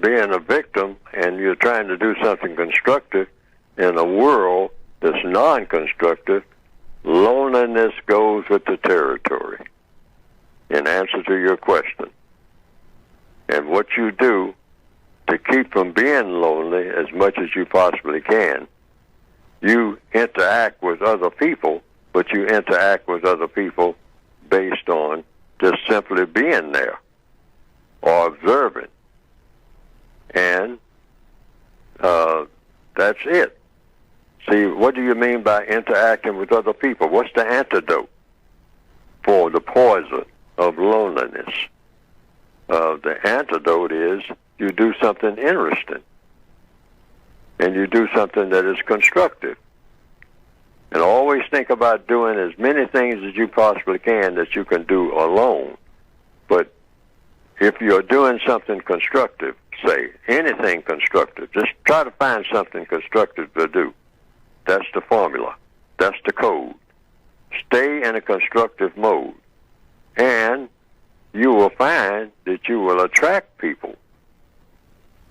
being a victim and you're trying to do something constructive in a world that's non-constructive, loneliness goes with the territory, in answer to your question. And what you do to keep from being lonely as much as you possibly can, you interact with other people, but you interact with other people based on just simply being there or observing. And that's it. See, what do you mean by interacting with other people? What's the antidote for the poison of loneliness? The antidote is you do something interesting, and you do something that is constructive. And always think about doing as many things as you possibly can that you can do alone. But if you're doing something constructive, say anything constructive, just try to find something constructive to do. That's the formula. That's the code. Stay in a constructive mode, and you will find that you will attract people.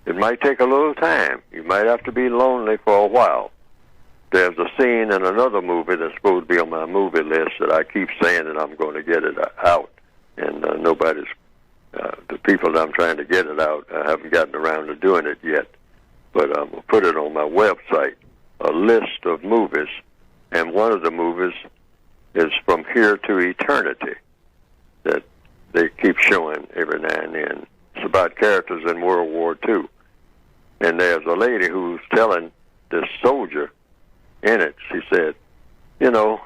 It might take a little time. You might have to be lonely for a while. There's a scene in another movie that's supposed to be on my movie list that I keep saying that I'm going to get it out, and the people that I'm trying to get it out haven't gotten around to doing it yet. But I'm going to put it on my website, a list of movies, and one of the movies is From Here to Eternity that they keep showing every now and then. It's about characters in World War II. And there's a lady who's telling this soldier in it, she said, you know,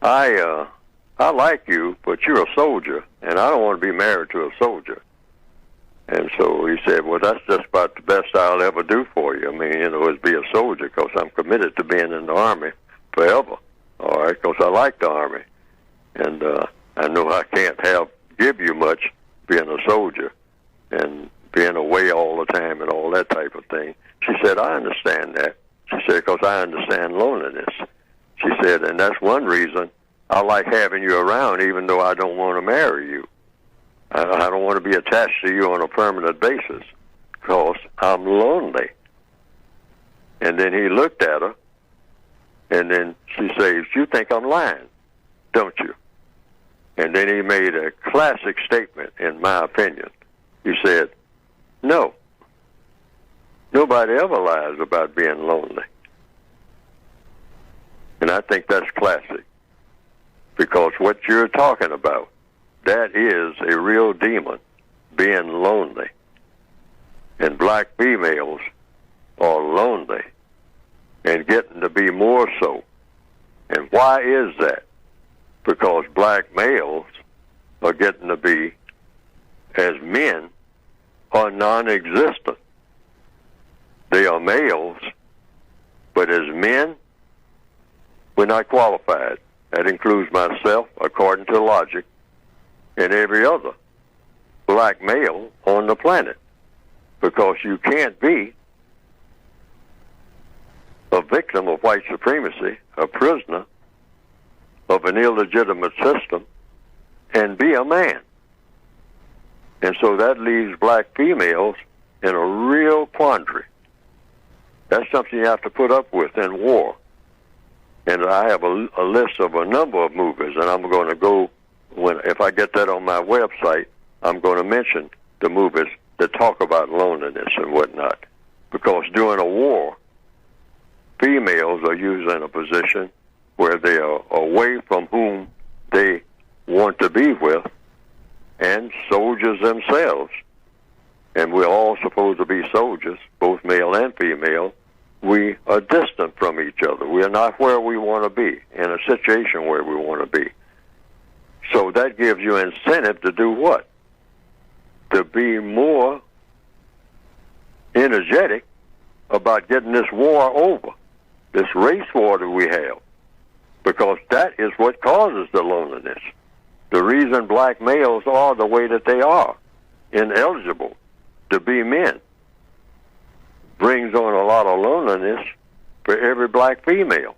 I like you, but you're a soldier, and I don't want to be married to a soldier. And so he said, well, that's just about the best I'll ever do for you. I mean, you know, is be a soldier, because I'm committed to being in the Army forever, all right, because I like the Army. And I know I can't give you much being a soldier and being away all the time and all that type of thing. She said, I understand that. She said, because I understand loneliness. She said, and that's one reason I like having you around, even though I don't want to marry you. I don't want to be attached to you on a permanent basis, because I'm lonely. And then he looked at her, and then she says, you think I'm lying, don't you? And then he made a classic statement, in my opinion. He said, no, nobody ever lies about being lonely. And I think that's classic, because what you're talking about, that is a real demon, being lonely. And black females are lonely and getting to be more so. And why is that? Because black males are getting to be, as men, are non-existent. They are males, but as men, we're not qualified. That includes myself, according to logic, and every other black male on the planet. Because you can't be a victim of white supremacy, a prisoner of an illegitimate system, and be a man. And so that leaves black females in a real quandary. That's something you have to put up with in war. And I have a list of a number of movies, and I'm going to go, if I get that on my website, I'm going to mention the movies that talk about loneliness and whatnot. Because during a war, females are usually in a position where they are away from whom they want to be with, and soldiers themselves. And we're all supposed to be soldiers, both male and female. We are distant from each other. We are not where we want to be, in a situation where we want to be. So that gives you incentive to do what? To be more energetic about getting this war over, this race war that we have, because that is what causes the loneliness. The reason black males are the way that they are, ineligible to be men, brings on a lot of loneliness for every black female.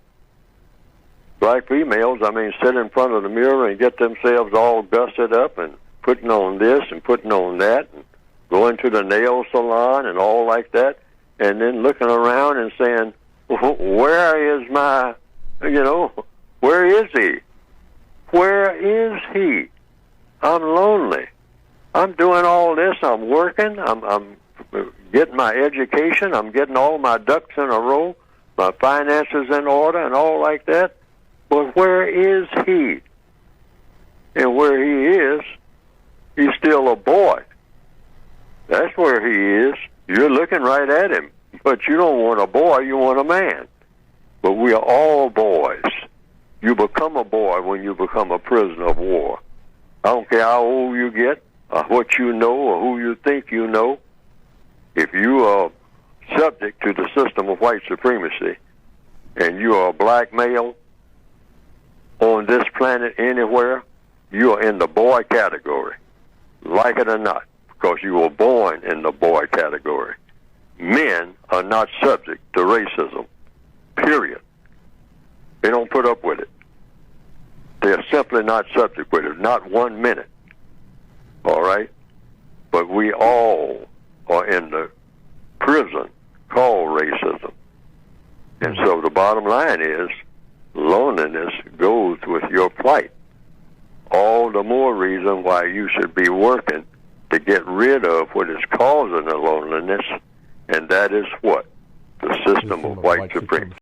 Black females, sit in front of the mirror and get themselves all dusted up and putting on this and putting on that, and going to the nail salon and all like that, and then looking around and saying, where is my, where is he? Where is he? I'm lonely. I'm doing all this. I'm working. I'm getting my education. I'm getting all my ducks in a row, my finances in order and all like that. But where is he? And where he is, he's still a boy. That's where he is. You're looking right at him. But you don't want a boy, you want a man. But we are all boys. You become a boy when you become a prisoner of war. I don't care how old you get, or what you know, or who you think you know. If you are subject to the system of white supremacy, and you are a black male on this planet anywhere, you are in the boy category, like it or not, because you were born in the boy category. Men are not subject to racism, period. They don't put up with it. They are simply not subject with it, not 1 minute. All right? But we all are in the prison called racism. And so the bottom line is, loneliness goes with your plight. All the more reason why you should be working to get rid of what is causing the loneliness, and that is what? The system of white supremacy.